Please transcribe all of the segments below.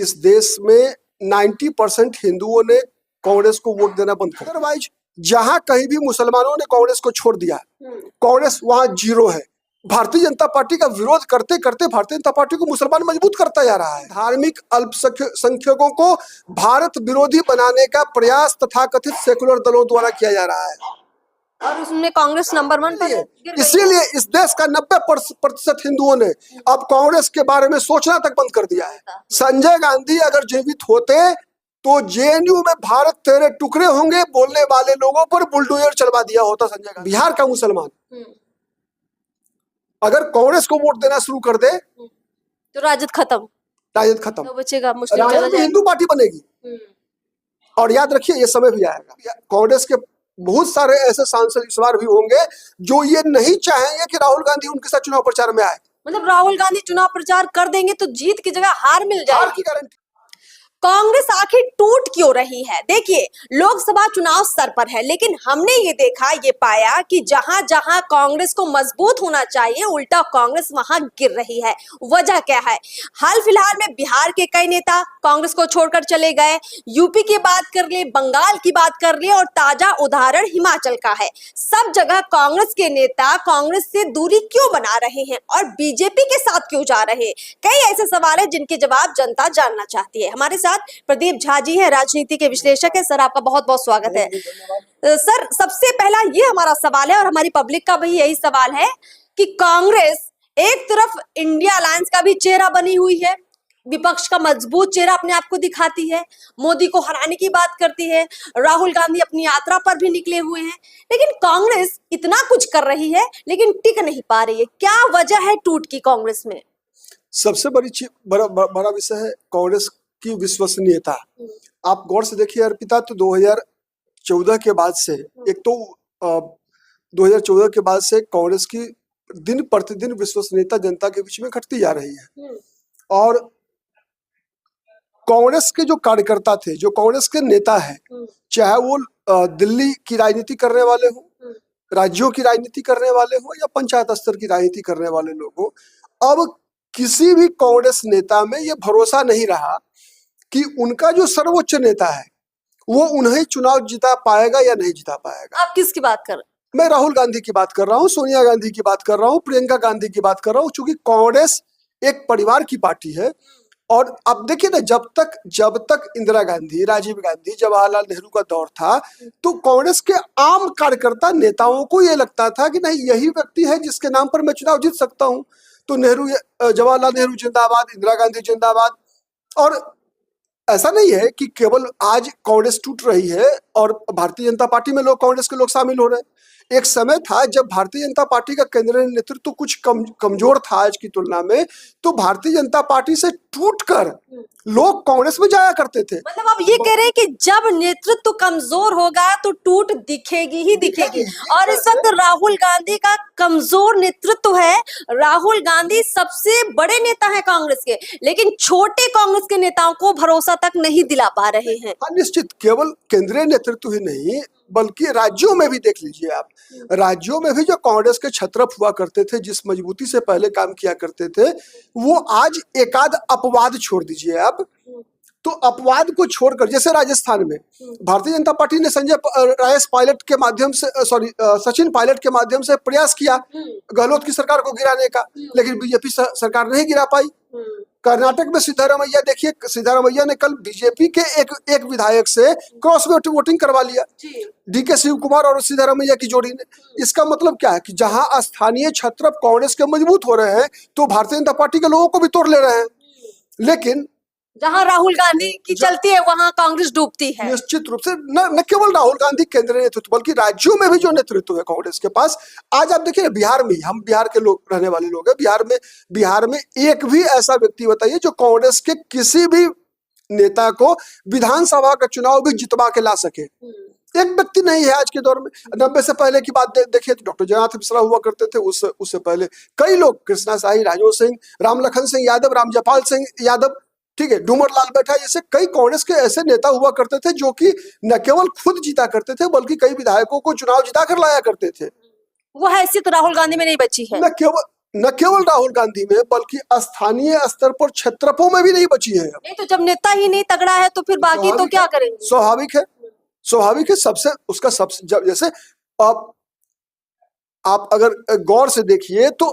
इस देश में 90% हिंदुओं ने कांग्रेस को वोट देना बंद कर दिया। अदरवाइज जहां कहीं भी मुसलमानों ने कांग्रेस को छोड़ दिया, कांग्रेस वहां जीरो है। भारतीय जनता पार्टी का विरोध करते करते भारतीय जनता पार्टी को मुसलमान मजबूत करता जा रहा है। धार्मिक अल्पसंख्यकों को भारत विरोधी बनाने का प्रयास तथाकथित सेकुलर दलों द्वारा किया जा रहा है और उसमें कांग्रेस नंबर 1 पर है। इसीलिए इस देश का 90% हिंदुओं ने अब कांग्रेस के बारे में सोचना तक बंद कर दिया है। संजय गांधी अगर जीवित होते तो जेएनयू में भारत तेरे टुकड़े होंगे बोलने वाले लोगों पर बुलडोजर चलवा दिया होता संजय गांधी। बिहार का मुसलमान अगर कांग्रेस को वोट देना शुरू कर दे तो राजद खत्म, तो बचेगा मुस्लिम राजद में हिंदू पार्टी बनेगी। और याद रखिए ये समय भी आएगा, कांग्रेस के बहुत सारे ऐसे सांसद इस बार भी होंगे जो ये नहीं चाहेंगे कि राहुल गांधी उनके साथ चुनाव प्रचार में आए। मतलब राहुल गांधी चुनाव प्रचार कर देंगे तो जीत की जगह हार मिल जाएगी। हार की गारंटी। कांग्रेस आखिर टूट क्यों रही है? देखिए, लोकसभा चुनाव सर पर है, लेकिन हमने ये देखा, ये पाया कि जहां जहां कांग्रेस को मजबूत होना चाहिए उल्टा कांग्रेस वहां गिर रही है। वजह क्या है? हाल फिलहाल में बिहार के कई नेता कांग्रेस को छोड़कर चले गए, यूपी की बात कर ले, बंगाल की बात कर ले और ताजा उदाहरण हिमाचल का है। सब जगह कांग्रेस के नेता कांग्रेस से दूरी क्यों बना रहे हैं और बीजेपी के साथ क्यों जा रहे हैं? कई ऐसे सवाल है जिनके जवाब जनता जानना चाहती है। हमारे प्रदीप झा जी हैं, राजनीति के विश्लेषक है। सर, आपका बहुत बहुत स्वागत है। सर, सबसे पहला ये हमारा सवाल है और हमारी पब्लिक का भी यही सवाल है कि कांग्रेस एक तरफ इंडिया अलायंस का भी चेहरा बनी हुई है, विपक्ष का मजबूत चेहरा अपने आप को दिखाती है, मोदी को हराने की बात करती है, राहुल गांधी अपनी यात्रा पर भी निकले हुए हैं, लेकिन कांग्रेस इतना कुछ कर रही है लेकिन टिक नहीं पा रही है। क्या वजह है टूट की कांग्रेस में? सबसे बड़ा विषय है कांग्रेस की विश्वसनीयता। आप गौर से देखिए अर्पिता, तो 2014 के बाद से 2014 के बाद से कांग्रेस की दिन प्रतिदिन विश्वसनीयता जनता के बीच में घटती जा रही है। और कांग्रेस के जो कार्यकर्ता थे, जो कांग्रेस के नेता है, चाहे वो दिल्ली की राजनीति करने वाले हो, राज्यों की राजनीति करने वाले हो या पंचायत स्तर की राजनीति करने वाले लोग हो, अब किसी भी कांग्रेस नेता में ये भरोसा नहीं रहा कि उनका जो सर्वोच्च नेता है वो उन्हें चुनाव जिता पाएगा या नहीं जिता पाएगा। आप किसकी बात कर रहे हैं? मैं राहुल गांधी की बात कर रहा हूँ, सोनिया गांधी की बात कर रहा हूँ, प्रियंका गांधी की बात कर रहा हूँ। चूंकि कांग्रेस एक परिवार की पार्टी है और अब देखिए ना, जब तक इंदिरा गांधी, राजीव गांधी, जवाहरलाल नेहरू का दौर था तो कांग्रेस के आम कार्यकर्ता नेताओं को ये लगता था कि नहीं, यही व्यक्ति है जिसके नाम पर मैं चुनाव जीत सकता हूँ। तो जवाहरलाल नेहरू जिंदाबाद, इंदिरा गांधी जिंदाबाद। और ऐसा नहीं है कि केवल आज कांग्रेस टूट रही है और भारतीय जनता पार्टी में कांग्रेस के लोग शामिल हो रहे हैं। एक समय था जब भारतीय जनता पार्टी का केंद्रीय नेतृत्व कुछ कमजोर था आज की तुलना में, तो भारतीय जनता पार्टी से टूटकर लोग कांग्रेस में जाया करते थे। मतलब आप ये कह रहे हैं कि जब नेतृत्व कमजोर होगा तो टूट दिखेगी ही दिखेगी। और इस वक्त राहुल गांधी का कमजोर नेतृत्व है। राहुल गांधी सबसे बड़े नेता है कांग्रेस के, लेकिन छोटे कांग्रेस के नेताओं को भरोसा तक नहीं दिला पा रहे हैं। निश्चित, केवल केंद्रीय नेतृत्व ही नहीं बल्कि राज्यों में भी देख लीजिए आप, राज्यों में भी जो कांग्रेस के छत्रप हुआ करते थे, जिस मजबूती से पहले काम किया करते थे, वो आज एकाध अपवाद छोड़ दीजिए आप, तो अपवाद को छोड़कर जैसे राजस्थान में भारतीय जनता पार्टी ने सचिन पायलट के माध्यम से प्रयास किया गहलोत की सरकार को गिराने का, लेकिन बीजेपी सरकार नहीं गिरा पाई। कर्नाटक में सिद्धारमैया, देखिए सिद्धारमैया ने कल बीजेपी के एक विधायक से क्रॉस वोटिंग करवा लिया, डीके शिव कुमार और सिद्धारमैया की जोड़ी ने। इसका मतलब क्या है कि जहां स्थानीय छत्रप कांग्रेस के मजबूत हो रहे हैं तो भारतीय जनता पार्टी के लोगों को भी तोड़ ले रहे हैं। लेकिन जहां राहुल गांधी की चलती है वहां कांग्रेस डूबती है। निश्चित रूप से न केवल राहुल गांधी केंद्रीय नेतृत्व बल्कि राज्यों में भी जो नेतृत्व है कांग्रेस के पास। आज आप देखिए बिहार में, हम बिहार के लोग रहने वाले लोग हैं, बिहार में एक भी ऐसा व्यक्ति बताइए जो कांग्रेस के किसी भी नेता को विधानसभा का चुनाव भी जितवा के ला सके। एक व्यक्ति नहीं है आज के दौर में। 90 से पहले की बात देखिए तो डॉक्टर जगन्नाथ मिश्रा हुआ करते थे, उससे पहले कई लोग, कृष्णा शाही, राजो सिंह, राम लखन सिंह यादव, रामजपाल सिंह यादव, ठीक है, डूमर लाल बैठा, जैसे कई कांग्रेस के ऐसे नेता हुआ करते थे जो कि न केवल खुद जीता करते थे बल्कि कई विधायकों को चुनाव जिता कर लाया करते थे। वो हैसियत राहुल गांधी में नहीं बची है। न केवल न केवल राहुल गांधी में बल्कि स्थानीय स्तर पर क्षेत्रफों में भी नहीं बची है। नहीं तो जब नेता ही नहीं तगड़ा है तो फिर बाकी तो क्या करेंगे? स्वाभाविक है, स्वाभाविक है। सबसे उसका सबसे जैसे आप अगर गौर से देखिए तो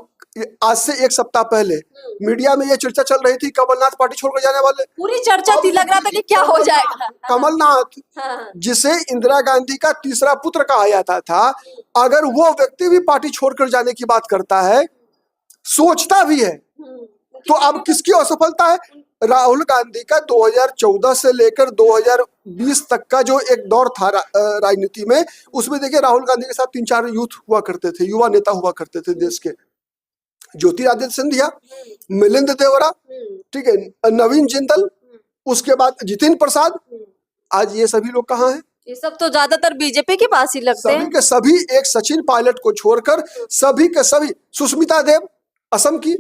आज से एक सप्ताह पहले मीडिया में ये चर्चा चल रही थी कमलनाथ पार्टी छोड़कर जाने वाले। पूरी चर्चा थी, लग रहा था कि क्या हो जाएगा। कमलनाथ हाँ। जिसे इंदिरा गांधी का तीसरा पुत्र कहा जाता था, अगर वो व्यक्ति भी पार्टी छोड़कर जाने की बात करता है, सोचता भी है, तो अब किसकी असफलता है? राहुल गांधी का 2014 से लेकर 2020 तक का जो एक दौर था राजनीति में, उसमें देखिए राहुल गांधी के साथ 3-4 यूथ हुआ करते थे, युवा नेता हुआ करते थे देश के। ज्योतिरादित्य सिंधिया, मिलिंद देवरा, ठीक है, नवीन जिंदल, उसके बाद जितिन प्रसाद। आज ये सभी लोग कहाँ हैं? ये सब तो ज्यादातर बीजेपी के पास ही लगते हैं। सभी के सभी एक सचिन पायलट को छोड़कर सभी के सभी, सुष्मिता देव असम की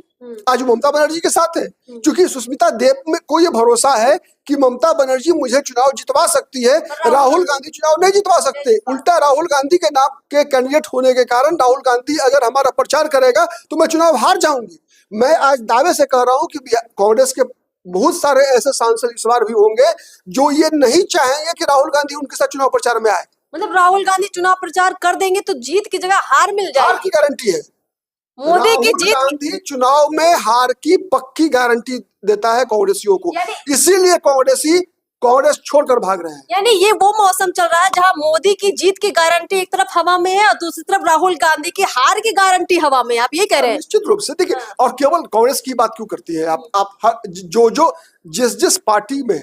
आज ममता बनर्जी के साथ है, क्योंकि सुष्मिता देव में को ये भरोसा है कि ममता बनर्जी मुझे चुनाव जितवा सकती है, राहुल गांधी चुनाव नहीं जितवा सकते। उल्टा राहुल गांधी के नाम के कैंडिडेट होने के कारण राहुल गांधी अगर हमारा प्रचार करेगा तो मैं चुनाव हार जाऊंगी। मैं आज दावे से कह रहा हूं कि कांग्रेस के बहुत सारे ऐसे सांसद इस बार भी होंगे जो ये नहीं चाहेंगे कि राहुल गांधी उनके साथ चुनाव प्रचार में आए। मतलब राहुल गांधी चुनाव प्रचार कर देंगे तो जीत की जगह हार मिल जाएगी। हार की गारंटी है। मोदी की जीत, गांधी चुनाव में हार की पक्की गारंटी देता है कांग्रेसियों को, इसीलिए कांग्रेस छोड़कर भाग रहे हैं। यानी ये वो मौसम चल रहा है जहां मोदी की जीत की गारंटी एक तरफ हवा में है और दूसरी तरफ राहुल गांधी की हार की गारंटी हवा में। आप ये कह रहे हैं? निश्चित रूप से देखिए, और केवल कांग्रेस की बात क्यों करती है आप जो जिस पार्टी में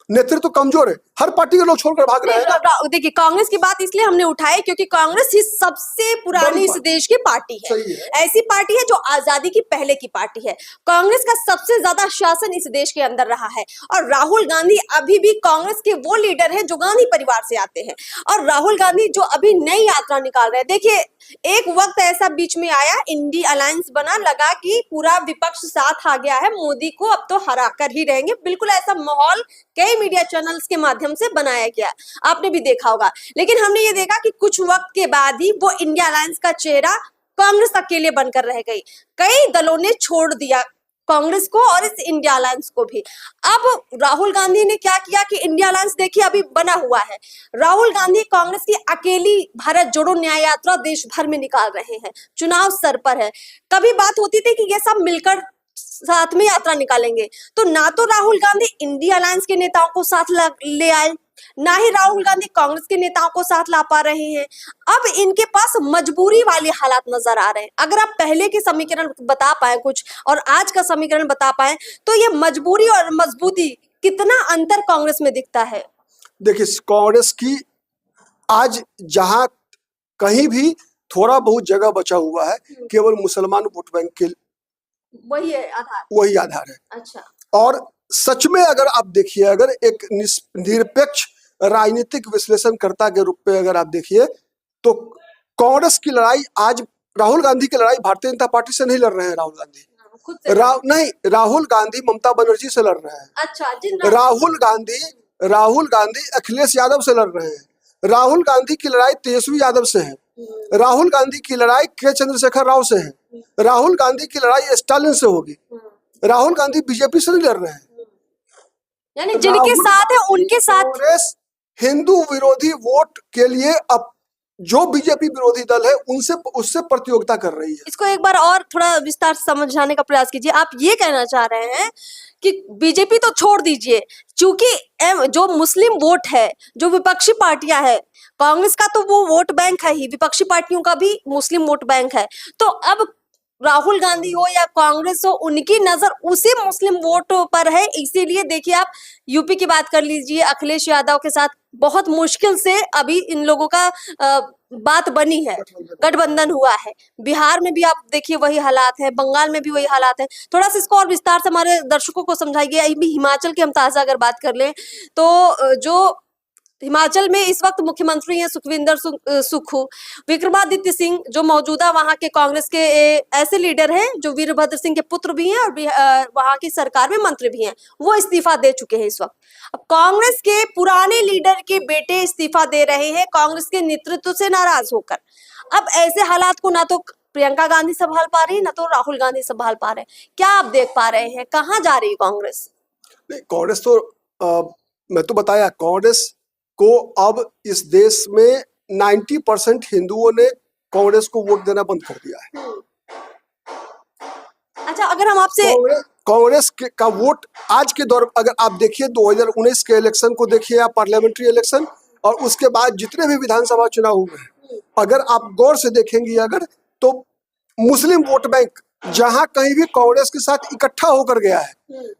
नेतृत्व कमजोर है, हर पार्टी के लोग छोड़कर भाग रहे हैं। देखिए कांग्रेस की बात इसलिए हमने उठाई क्योंकि कांग्रेस ही सबसे पुरानी इस देश की पार्टी है। ऐसी पार्टी है जो आजादी की पहले की पार्टी है। कांग्रेस का सबसे ज्यादा शासन इस देश के अंदर रहा है और राहुल गांधी अभी भी कांग्रेस के वो लीडर हैं जो गांधी परिवार से आते हैं। और राहुल गांधी जो अभी नई यात्रा निकाल रहे हैं, देखिए एक वक्त ऐसा बीच में आया, इंडी अलायंस बना, लगा कि पूरा विपक्ष साथ आ गया है, मोदी को अब तो हरा कर ही रहेंगे। बिल्कुल ऐसा माहौल कई मीडिया चैनल्स के माध्यम से बनाया गया, आपने भी देखा होगा। लेकिन हमने ये देखा कि कुछ वक्त के बाद ही वो इंडिया अलायंस का चेहरा कांग्रेस अकेले बनकर रह गई। कई दलों ने छोड़ दिया कांग्रेस को और इस इंडिया अलायंस को भी। अब राहुल गांधी ने क्या किया कि इंडिया अलायंस देखिए अभी बना हुआ है। राहुल गांधी कांग्रेस की अकेली भारत जोड़ो न्याय यात्रा देश भर में निकाल रहे हैं, चुनाव सर पर है। कभी बात होती थी कि ये सब मिलकर साथ में यात्रा निकालेंगे, तो ना तो राहुल गांधी इंडिया अलायंस के नेताओं को साथ ले आए, ना ही राहुल गांधी कांग्रेस के नेताओं को साथ ला पा रहे हैं। अब इनके पास मजबूरी वाले हालात नजर आ रहे हैं। अगर आप पहले के समीकरण बता पाए कुछ और आज का समीकरण बता पाए तो ये मजबूरी और मजबूती कितना अंतर कांग्रेस में दिखता है। देखिए कांग्रेस की आज जहां कहीं भी थोड़ा बहुत जगह बचा हुआ है, केवल मुसलमान वोट बैंक के वही है आधार, वही आधार है। अच्छा, और सच में अगर आप देखिए, अगर एक निरपेक्ष राजनीतिक विश्लेषणकर्ता के रूप में अगर आप देखिए तो कांग्रेस की लड़ाई आज, राहुल गांधी की लड़ाई भारतीय जनता पार्टी से नहीं लड़ रहे हैं। राहुल गांधी नहीं, राहुल गांधी ममता बनर्जी से लड़ रहे हैं। अच्छा, राहुल गांधी अखिलेश यादव से लड़ रहे हैं। राहुल गांधी की लड़ाई तेजस्वी यादव से है। राहुल गांधी की लड़ाई के चंद्रशेखर राव से है। राहुल गांधी की लड़ाई स्टालिन से होगी। राहुल गांधी बीजेपी से नहीं लड़ रहे हैं। यानी जिनके साथ है उनके साथ कांग्रेस हिंदू विरोधी वोट के लिए अब जो बीजेपी विरोधी दल है उससे प्रतियोगिता कर रही है। इसको एक बार और थोड़ा विस्तार से समझाने का प्रयास कीजिए। आप ये कहना चाह रहे हैं कि बीजेपी तो छोड़ दीजिए, क्योंकि जो मुस्लिम वोट है, जो विपक्षी पार्टियां है, कांग्रेस का तो वो वोट बैंक है ही, विपक्षी पार्टियों का भी मुस्लिम वोट बैंक है, तो अब राहुल गांधी हो या कांग्रेस हो, उनकी नजर उसी मुस्लिम वोट पर है। इसीलिए देखिए आप यूपी की बात कर लीजिए, अखिलेश यादव के साथ बहुत मुश्किल से अभी इन लोगों का बात बनी है, गठबंधन हुआ है। बिहार में भी आप देखिए वही हालात है, बंगाल में भी वही हालात है। थोड़ा सा इसको और विस्तार से हमारे दर्शकों को समझाइए। अभी हिमाचल की हम ताजा अगर बात कर लें तो जो हिमाचल में इस वक्त मुख्यमंत्री हैं सुखविंदर सुक्खू, विक्रमादित्य सिंह जो मौजूदा वहां के कांग्रेस के ऐसे लीडर हैं जो वीरभद्र सिंह के पुत्र भी हैं और वहां की सरकार में मंत्री भी हैं, वो इस्तीफा दे चुके हैं इस वक्त। अब कांग्रेस के पुराने लीडर के बेटे इस्तीफा दे रहे हैं कांग्रेस के नेतृत्व से नाराज होकर। अब ऐसे हालात को ना तो प्रियंका गांधी संभाल पा रही है, ना तो राहुल गांधी संभाल पा रहे हैं। क्या आप देख पा रहे हैं, कहाँ जा रही है कांग्रेस? नहीं, कांग्रेस तो मैं तो बताया, कांग्रेस को अब इस देश में 90% हिंदुओं ने कांग्रेस को वोट देना बंद कर दिया है। अच्छा, अगर हम आपसे कांग्रेस का वोट आज के दौर, अगर आप देखिए 2019 के इलेक्शन को देखिए, या पार्लियामेंट्री इलेक्शन, और उसके बाद जितने भी विधानसभा चुनाव हुए हैं, अगर आप गौर से देखेंगे अगर, तो मुस्लिम वोट बैंक जहां कहीं भी कांग्रेस के साथ इकट्ठा होकर गया है,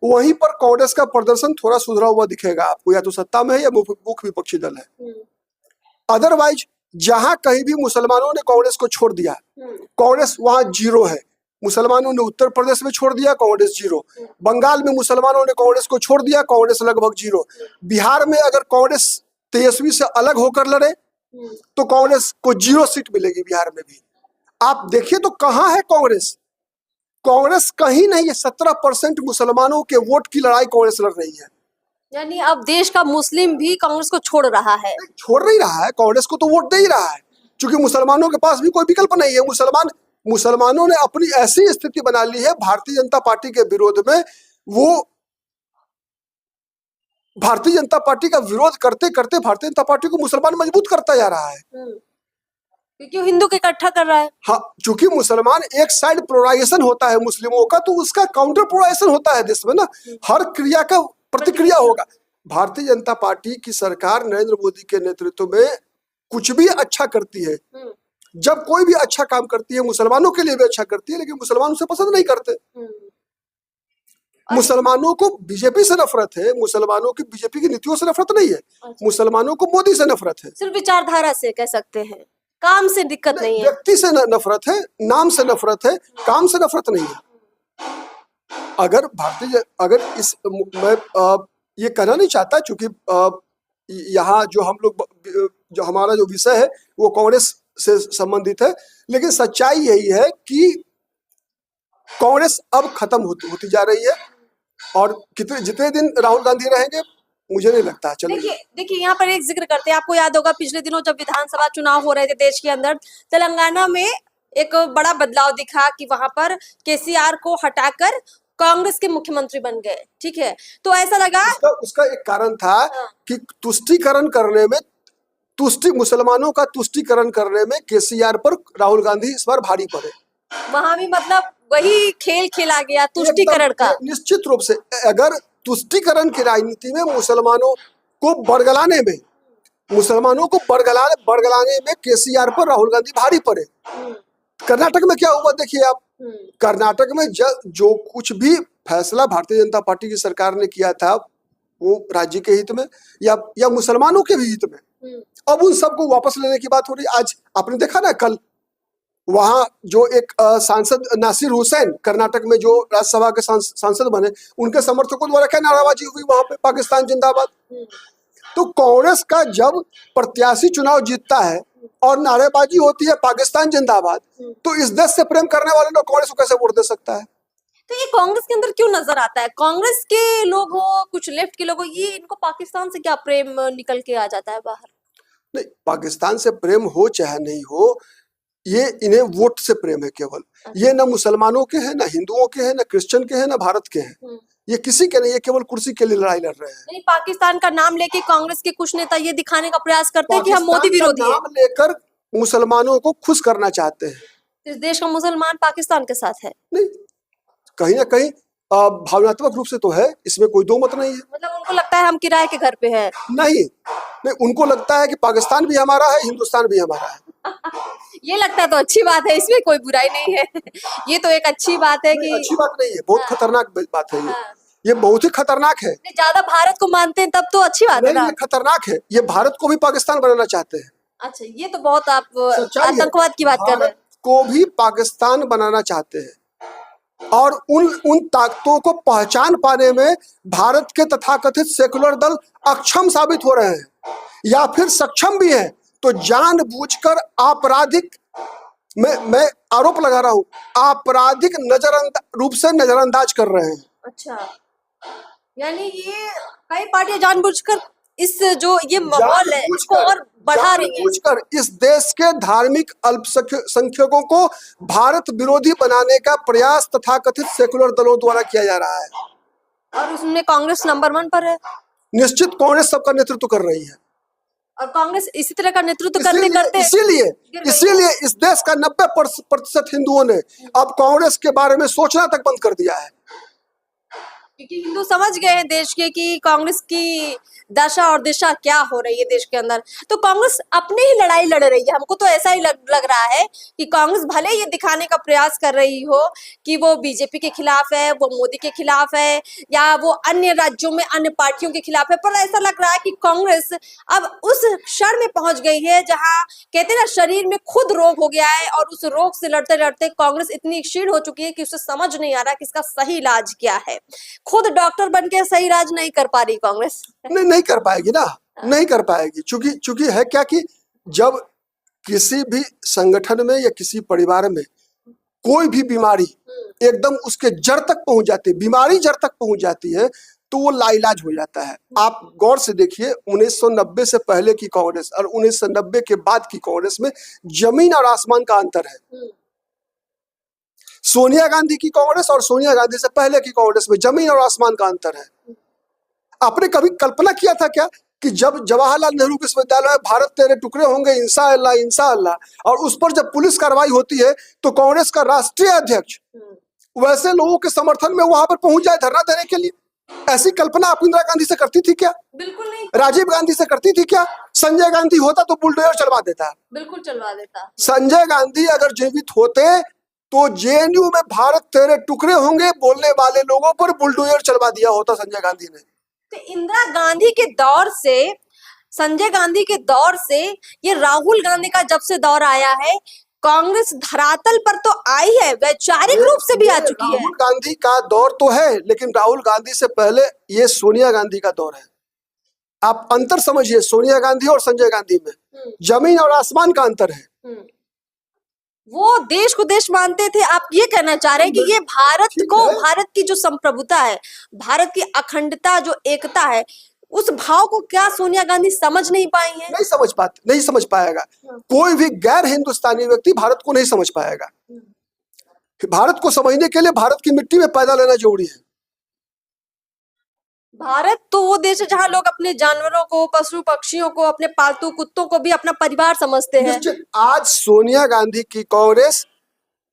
वहीं पर कांग्रेस का प्रदर्शन थोड़ा सुधरा हुआ दिखेगा आपको, या तो सत्ता में है या मुख्य विपक्षी दल है। अदरवाइज जहां कहीं भी मुसलमानों ने कांग्रेस को छोड़ दिया, कांग्रेस वहां जीरो है। मुसलमानों ने उत्तर प्रदेश में छोड़ दिया, कांग्रेस जीरो। बंगाल में मुसलमानों ने कांग्रेस को छोड़ दिया, कांग्रेस लगभग जीरो। बिहार में अगर कांग्रेस तेजस्वी से अलग होकर लड़े तो कांग्रेस को 0 सीट मिलेगी बिहार में भी। आप देखिए तो कहां है कांग्रेस? कांग्रेस कहीं नहीं है। 17% मुसलमानों के वोट की लड़ाई कांग्रेस लड़ रही है। यानी अब देश का मुस्लिम भी कांग्रेस को छोड़ रहा है। छोड़ नहीं रहा है, कांग्रेस को तो वोट दे ही रहा है, क्योंकि मुसलमानों के पास भी कोई विकल्प नहीं है। मुसलमानों ने अपनी ऐसी स्थिति बना ली है भारतीय जनता पार्टी के विरोध में, वो भारतीय जनता पार्टी का विरोध करते करते भारतीय जनता पार्टी को मुसलमान मजबूत करता जा रहा है, क्योंकि वो हिंदू को इकट्ठा कर रहा है। हाँ, चूंकि मुसलमान एक साइड पोलराइजेशन होता है मुस्लिमों का, तो उसका काउंटर पोलराइजेशन होता है देश में ना, हर क्रिया का प्रतिक्रिया होगा। भारतीय जनता पार्टी की सरकार नरेंद्र मोदी के नेतृत्व में कुछ भी अच्छा करती है, जब कोई भी अच्छा काम करती है मुसलमानों के लिए भी अच्छा करती है, लेकिन मुसलमान उसे पसंद नहीं करते। मुसलमानों को बीजेपी से नफरत है, मुसलमानों की बीजेपी की नीतियों से नफरत नहीं है, मुसलमानों को मोदी से नफरत है। सिर्फ विचारधारा से कह सकते हैं, काम से दिक्कत नहीं है। व्यक्ति से नफरत है, नाम से नफरत है, काम से नफरत नहीं है। अगर मैं ये कहना नहीं चाहता, क्योंकि यहाँ जो हम लोग, जो हमारा जो विषय है वो कांग्रेस से संबंधित है, लेकिन सच्चाई यही है कि कांग्रेस अब खत्म होती जा रही है, और जितने दिन राहुल गांधी रहेंगे मुझे नहीं लगता। चलो देखिए यहाँ पर एक जिक्र करते हैं, आपको याद होगा पिछले दिनों जब विधानसभा चुनाव हो रहे थे देश के अंदर, तेलंगाना में एक बड़ा बदलाव दिखा कि वहां पर केसीआर को हटाकर कांग्रेस के मुख्यमंत्री बन गए। ठीक है, तो ऐसा लगा उसका एक कारण था कि तुष्टीकरण करने में, मुसलमानों का तुष्टीकरण करने में केसीआर पर राहुल गांधी इस बार भारी पड़े। वहां भी मतलब वही खेल खेला गया तुष्टीकरण का। निश्चित रूप से अगर तुष्टीकरण की राजनीति में मुसलमानों को बरगलाने में केसीआर पर राहुल गांधी भारी पड़े। कर्नाटक में क्या हुआ देखिए आप, कर्नाटक में जो कुछ भी फैसला भारतीय जनता पार्टी की सरकार ने किया था वो राज्य के हित में या मुसलमानों के भी हित में, अब उन सबको वापस लेने की बात हो रही है। आज आपने देखा ना, कल वहां जो एक सांसद नासिर हुसैन कर्नाटक में जो राज्यसभा के सांसद बने, उनके समर्थकों द्वारा क्या नाराबाजी हुई वहां पे, पाकिस्तान जिंदाबाद। तो कांग्रेस का जब प्रत्याशी चुनाव जीतता है और नारेबाजी होती है पाकिस्तान जिंदाबाद, तो इस देश से प्रेम करने वाले लोग कांग्रेस को कैसे वोट दे सकता है? तो ये कांग्रेस के अंदर क्यों नजर आता है? कांग्रेस के लोग हो, कुछ लेफ्ट के लोग हो, ये इनको पाकिस्तान से क्या प्रेम निकल के आ जाता है बाहर? नहीं, पाकिस्तान से प्रेम हो चाहे नहीं हो, ये इन्हें वोट से प्रेम है केवल। ये ना मुसलमानों के हैं, ना हिंदुओं के हैं, ना क्रिश्चियन के हैं, ना भारत के हैं, ये किसी के नहीं, ये केवल कुर्सी के लिए लड़ाई लड़ रहे हैं। नहीं, पाकिस्तान का नाम लेके कांग्रेस के कुछ नेता ये दिखाने का प्रयास करते हैं कि हम मोदी विरोधी हैं। नाम लेकर मुसलमानों को खुश करना चाहते हैं। इस देश का मुसलमान पाकिस्तान के साथ है? नहीं, कहीं ना कहीं भावनात्मक रूप से तो है, इसमें कोई दो मत नहीं है। मतलब उनको लगता है हम किराए के घर पे हैं? नहीं, उनको लगता है कि पाकिस्तान भी हमारा है, हिंदुस्तान भी हमारा है। ये लगता है तो अच्छी बात है, इसमें कोई बुराई नहीं है। ये तो एक अच्छी बात है कि अच्छी बात नहीं है, बहुत खतरनाक बात है ये बहुत ही खतरनाक है। ज्यादा भारत को मानते हैं तब तो अच्छी बात है ना? ये खतरनाक है, ये भारत को भी पाकिस्तान बनाना चाहते हैं। अच्छा, ये तो बहुत आप आतंकवाद की बात कर रहे हैं। को भी पाकिस्तान बनाना चाहते हैं, और उन ताकतों को पहचान पाने में भारत के तथाकथित सेकुलर दल अक्षम साबित हो रहे हैं, या फिर सक्षम भी हैं, तो जानबूझकर आपराधिक, मैं आरोप लगा रहा हूं, आपराधिक रूप से नजरअंदाज कर रहे हैं। अच्छा, यानी ये कई पार्टियां जानबूझकर इस जो ये माहौल है इसको और बढ़ा रही है। जानबूझकर इस देश के धार्मिक अल्पसंख्यकों को भारत विरोधी बनाने का प्रयास तथाकथित सेकुलर दलों द्वारा किया जा रहा है, और उसमें कांग्रेस नंबर 1 पर है। निश्चित कांग्रेस सबका नेतृत्व कर रही है, और कांग्रेस इसी तरह का नेतृत्व करते करते इसीलिए इसीलिए इस देश का 90% हिंदुओं ने अब कांग्रेस के बारे में सोचना तक बंद कर दिया है, क्योंकि हिंदू समझ गए हैं देश के कि कांग्रेस की दशा और दिशा क्या हो रही है देश के अंदर। तो कांग्रेस अपनी ही लड़ाई लड़ रही है। हमको तो ऐसा ही लग रहा है कि कांग्रेस भले ये दिखाने का प्रयास कर रही हो कि वो बीजेपी के खिलाफ है, वो मोदी के खिलाफ है, या वो अन्य राज्यों में अन्य पार्टियों के खिलाफ है, पर ऐसा लग रहा है कि कांग्रेस अब उस क्षण में पहुंच गई है जहां कहते हैं ना शरीर में खुद रोग हो गया है, और उस रोग से लड़ते लड़ते कांग्रेस इतनी क्षीण हो चुकी है कि उसे समझ नहीं आ रहा कि इसका सही इलाज क्या है। खुद डॉक्टर बन के सही इलाज नहीं कर पा रही कांग्रेस। नहीं कर पाएगी ना, नहीं कर पाएगी, चूंकि है क्या कि जब किसी भी संगठन में या किसी परिवार में कोई भी बीमारी एकदम उसके जड़ तक पहुंच जाती है, बीमारी जड़ तक पहुंच जाती है, तो वो लाइलाज हो जाता है। आप गौर से देखिए 1990 से पहले की कांग्रेस और 1990 के बाद की कांग्रेस में जमीन और आसमान का अंतर है। सोनिया गांधी की कांग्रेस और सोनिया गांधी से पहले की कांग्रेस में जमीन और आसमान का अंतर है। आपने कभी कल्पना किया था क्या कि जब जवाहरलाल नेहरू विश्वविद्यालय में भारत तेरे टुकड़े होंगे इंशाअल्लाह इंशाअल्लाह, और उस पर जब पुलिस कार्रवाई होती है तो कांग्रेस का राष्ट्रीय अध्यक्ष वैसे लोगों के समर्थन में वहां पर पहुंच जाए धरना देने के लिए? ऐसी कल्पना आप इंदिरा गांधी से करती थी क्या? बिल्कुल नहीं। राजीव गांधी से करती थी क्या? संजय गांधी होता तो बुलडोजर चलवा देता। बिल्कुल चलवा देता। संजय गांधी अगर जीवित होते तो जेएनयू में भारत तेरे टुकड़े होंगे बोलने वाले लोगों पर बुलडोजर चलवा दिया होता संजय गांधी ने। तो इंदिरा गांधी के दौर से, संजय गांधी के दौर से, ये राहुल गांधी का जब से दौर आया है, कांग्रेस धरातल पर तो आई है, वैचारिक रूप से भी आ चुकी है। राहुल गांधी का दौर तो है, लेकिन राहुल गांधी से पहले ये सोनिया गांधी का दौर है। आप अंतर समझिए, सोनिया गांधी और संजय गांधी में जमीन और आसमान का अंतर है। वो देश को देश मानते थे, आप ये कहना चाह रहे हैं कि ये भारत को, भारत की जो संप्रभुता है, भारत की अखंडता, जो एकता है, उस भाव को क्या सोनिया गांधी समझ नहीं पाई है? नहीं समझ पाएगा। कोई भी गैर हिंदुस्तानी व्यक्ति भारत को नहीं समझ पाएगा। भारत को समझने के लिए भारत की मिट्टी में पैदा लेना जरूरी है। भारत तो वो देश है जहां लोग अपने जानवरों को, पशु पक्षियों को, अपने पालतू कुत्तों को भी अपना परिवार समझते हैं। आज सोनिया गांधी की कांग्रेस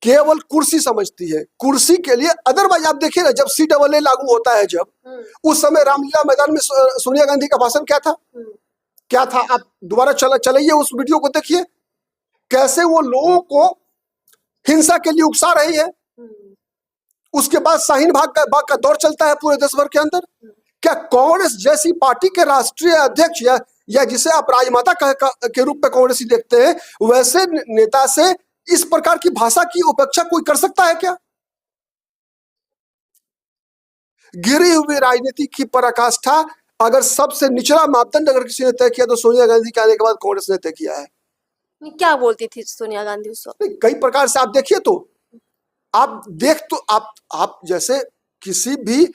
केवल कुर्सी समझती है, कुर्सी के लिए। अदरवाइज आप देखिए ना, जब CAA लागू होता है, जब उस समय रामलीला मैदान में सोनिया गांधी का भाषण क्या था? आप दोबारा चलाइए उस वीडियो को, देखिए कैसे वो लोगों को हिंसा के लिए उकसा रही है। उसके बाद शाहीन बाग का दौर चलता है पूरे देश भर के अंदर। क्या कांग्रेस जैसी पार्टी के राष्ट्रीय अध्यक्ष या जिसे आप राजमाता के रूप में कांग्रेसी देखते हैं, वैसे नेता से इस प्रकार की भाषा की उपेक्षा कोई कर सकता है क्या? गिरी हुई राजनीति की पराकाष्ठा अगर सबसे निचला मापदंड अगर किसी ने तय किया तो सोनिया गांधी के आने के बाद कांग्रेस ने तय किया है। क्या बोलती थी सोनिया गांधी उस वक्त? कई प्रकार से आप देखिए तो आप जैसे किसी भी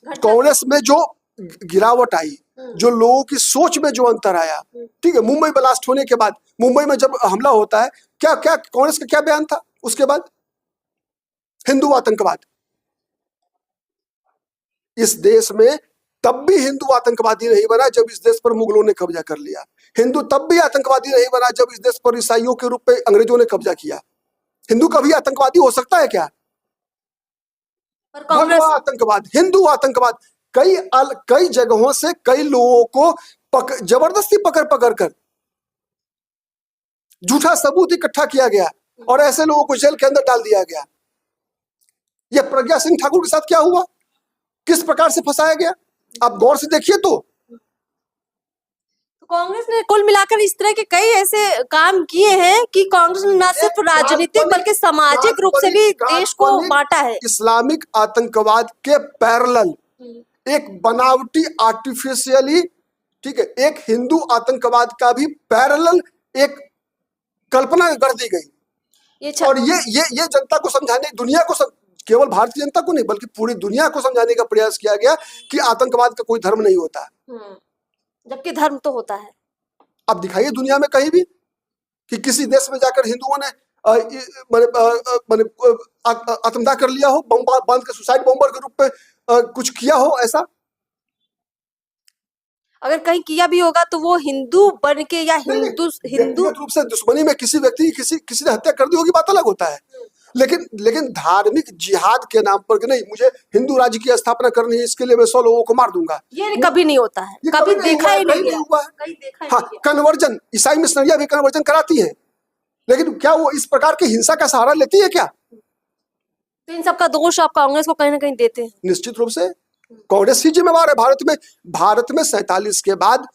कांग्रेस में जो गिरावट आई, जो लोगों की सोच में जो अंतर आया, ठीक है, मुंबई ब्लास्ट होने के बाद, मुंबई में जब हमला होता है, क्या कांग्रेस का क्या बयान था? उसके बाद हिंदू आतंकवाद। इस देश में तब भी हिंदू आतंकवादी नहीं बना जब इस देश पर मुगलों ने कब्जा कर लिया। हिंदू तब भी आतंकवादी नहीं बना जब इस देश पर ईसाइयों के रूप में अंग्रेजों ने कब्जा किया। हिंदू कभी आतंकवादी हो सकता है क्या? आतंकवाद, हिंदू आतंकवाद, कई जगहों से कई लोगों को जबरदस्ती पकड़ कर झूठा सबूत इकट्ठा किया गया और ऐसे लोगों को जेल के अंदर डाल दिया गया। यह प्रज्ञा सिंह ठाकुर के साथ क्या हुआ, किस प्रकार से फंसाया गया, आप गौर से देखिए। तो कांग्रेस ने कुल मिलाकर इस तरह के कई ऐसे काम किए हैं कि कांग्रेस ने न सिर्फ राजनीतिक बल्कि सामाजिक रूप से भी देश को बांटा है। इस्लामिक आतंकवाद के पैरेलल एक बनावटी आर्टिफिशियली, ठीक है, एक हिंदू आतंकवाद का भी पैरेलल एक कल्पना कर दी गई। और ये जनता को समझाने, दुनिया को केवल भारतीय जनता को नहीं बल्कि पूरी दुनिया को समझाने का प्रयास किया गया कि आतंकवाद का कोई धर्म नहीं होता। जबकि धर्म तो होता है। अब दिखाइए दुनिया में कहीं भी कि किसी देश में जाकर हिंदुओं ने आत्मदाह कर लिया हो, बम बांध के सुसाइड बॉम्बर के रूप में कुछ किया हो ऐसा। अगर कहीं किया भी होगा तो वो हिंदू बन के या हिंदू व्यक्तिगत रूप से दुश्मनी में किसी व्यक्ति की किसी ने हत्या कर दी होगी, बात अलग होता है। लेकिन धार्मिक जिहाद के नाम पर कि नहीं मुझे हिंदू राज्य की स्थापना करनी है, इसके लिए मैं 100 लोगों को मार दूंगा, ये कभी नहीं होता है, कभी देखा ही नहीं हुआ है। हाँ, कन्वर्जन, ईसाई मिशनरियां भी कन्वर्जन कराती है, लेकिन क्या वो इस प्रकार की हिंसा का सहारा लेती है क्या? तो इन सब का दोष आप कांग्रेस को कहीं ना कहीं देते हैं। निश्चित रूप से कांग्रेस ही जिम्मेवार है। भारत में 47 के बाद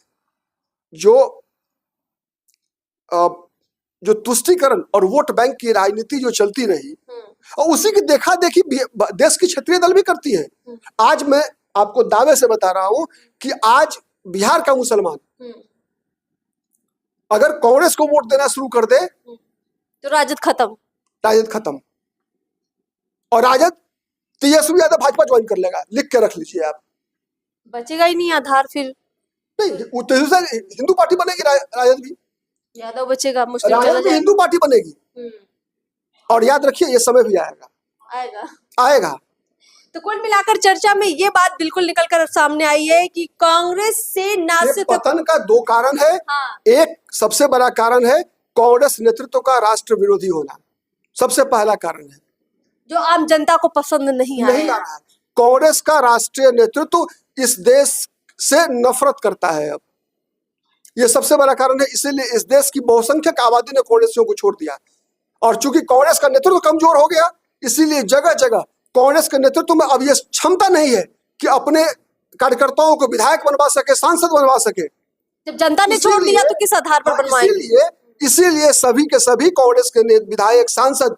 जो तुष्टीकरण और वोट बैंक की राजनीति जो चलती रही और उसी की देखा देखी देश की क्षेत्रीय दल भी करती है। आज मैं आपको दावे से बता रहा हूं कि आज बिहार का मुसलमान अगर कांग्रेस को वोट देना शुरू कर दे तो राजद खत्म। और राजद तेजस्वी यादव भाजपा ज्वाइन कर लेगा, लिख के रख लीजिए आप। बचेगा ही नहीं आधार, फिर नहीं वो तेजस्वी हिंदू पार्टी बनेगी, राजद भी, यादव बचेगा, मुस्लिम राजद भी हिंदू पार्टी बनेगी। और याद रखिए ये समय भी आएगा। तो कुल मिलाकर चर्चा में ये बात बिल्कुल निकल कर सामने आई है कि कांग्रेस से ना सिर्फ पतन का 2 कारण है। हाँ। एक सबसे बड़ा कारण है कांग्रेस नेतृत्व का राष्ट्र विरोधी होना, सबसे पहला कारण है जो आम जनता को पसंद नहीं आ रहा है। कांग्रेस का राष्ट्रीय नेतृत्व इस देश से नफरत करता है। अब ये सबसे बड़ा कारण है, इसीलिए इस देश की बहुसंख्यक आबादी ने कांग्रेसियों को छोड़ दिया। और चूंकि कांग्रेस का नेतृत्व कमजोर हो गया, इसीलिए जगह जगह कांग्रेस के नेतृत्व में अब यह क्षमता नहीं है कि अपने कार्यकर्ताओं को विधायक बनवा सके, सांसद बनवा सके। जब जनता ने छोड़ दिया तो किस आधार पर बनवाएंगे? इसीलिए सभी के सभी कांग्रेस के विधायक सांसद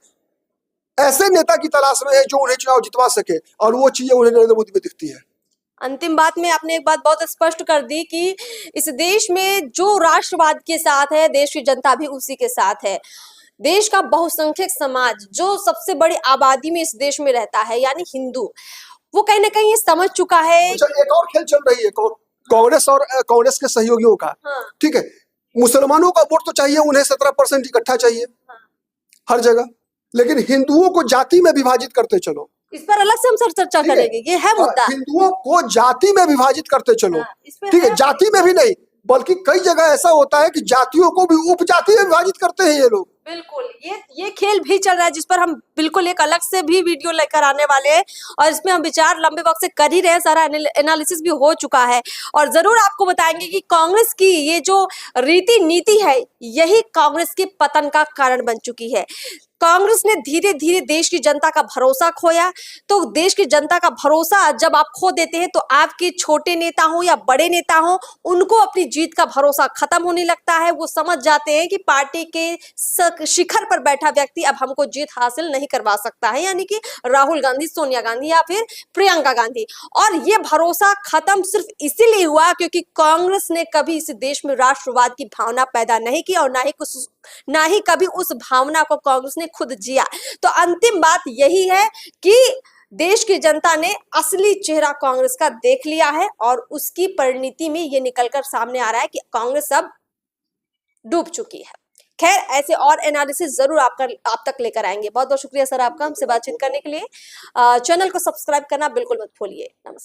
ऐसे नेता की तलाश में है जो उन्हें चुनाव जितवा सके, और वो चीजें उन्हें नरेंद्र मोदी में दिखती है। अंतिम बात में आपने एक बात बहुत स्पष्ट कर दी कि इस देश में जो राष्ट्रवाद के साथ है, देश की जनता भी उसी के साथ है। देश का बहुसंख्यक समाज जो सबसे बड़ी आबादी में इस देश में रहता है, यानी हिंदू, वो कहीं ना कहीं ये समझ चुका है। एक और खेल चल रही है कांग्रेस और कांग्रेस के सहयोगियों का। हाँ। ठीक है, मुसलमानों का वोट तो चाहिए उन्हें, 17% इकट्ठा चाहिए। हाँ। हर जगह, लेकिन हिंदुओं को जाति में विभाजित करते चलो। इस पर अलग से हम चर्चा करेंगे, ये है मुद्दा। हिंदुओं को जाति में विभाजित करते चलो। ठीक है, जाति में भी नहीं बल्कि कई जगह ऐसा होता है कि जातियों को भी उपजाति में विभाजित करते हैं ये लोग। बिल्कुल, ये खेल भी चल रहा है, जिस पर हम बिल्कुल एक अलग से भी वीडियो लेकर आने वाले हैं, और इसमें हम विचार लंबे वक्त से कर ही रहे हैं, सारा एनालिसिस भी हो चुका है, और जरूर आपको बताएंगे कि कांग्रेस की ये जो रीति नीति है, यही कांग्रेस के पतन का कारण बन चुकी है। कांग्रेस ने धीरे धीरे देश की जनता का भरोसा खोया। तो देश की जनता का भरोसा जब आप खो देते हैं तो आपके छोटे नेता हो या बड़े नेता हो, उनको अपनी जीत का भरोसा खत्म होने लगता है। वो समझ जाते हैं कि पार्टी के शिखर पर बैठा व्यक्ति अब हमको जीत हासिल नहीं करवा सकता है, यानी कि राहुल गांधी, सोनिया गांधी या फिर प्रियंका गांधी। और ये भरोसा खत्म सिर्फ इसीलिए हुआ क्योंकि कांग्रेस ने कभी इस देश में राष्ट्रवाद की भावना पैदा नहीं की, और ना ही कभी उस भावना को कांग्रेस ने खुद जिया। तो अंतिम बात यही है कि देश की जनता ने असली चेहरा कांग्रेस का देख लिया है, और उसकी परिणति में ये निकलकर सामने आ रहा है कि कांग्रेस अब डूब चुकी है। खैर, ऐसे और एनालिसिस जरूर आप तक लेकर आएंगे। बहुत बहुत शुक्रिया सर आपका हमसे बातचीत करने के लिए। चैनल को सब्सक्राइब करना बिल्कुल मत भूलिए। नमस्कार।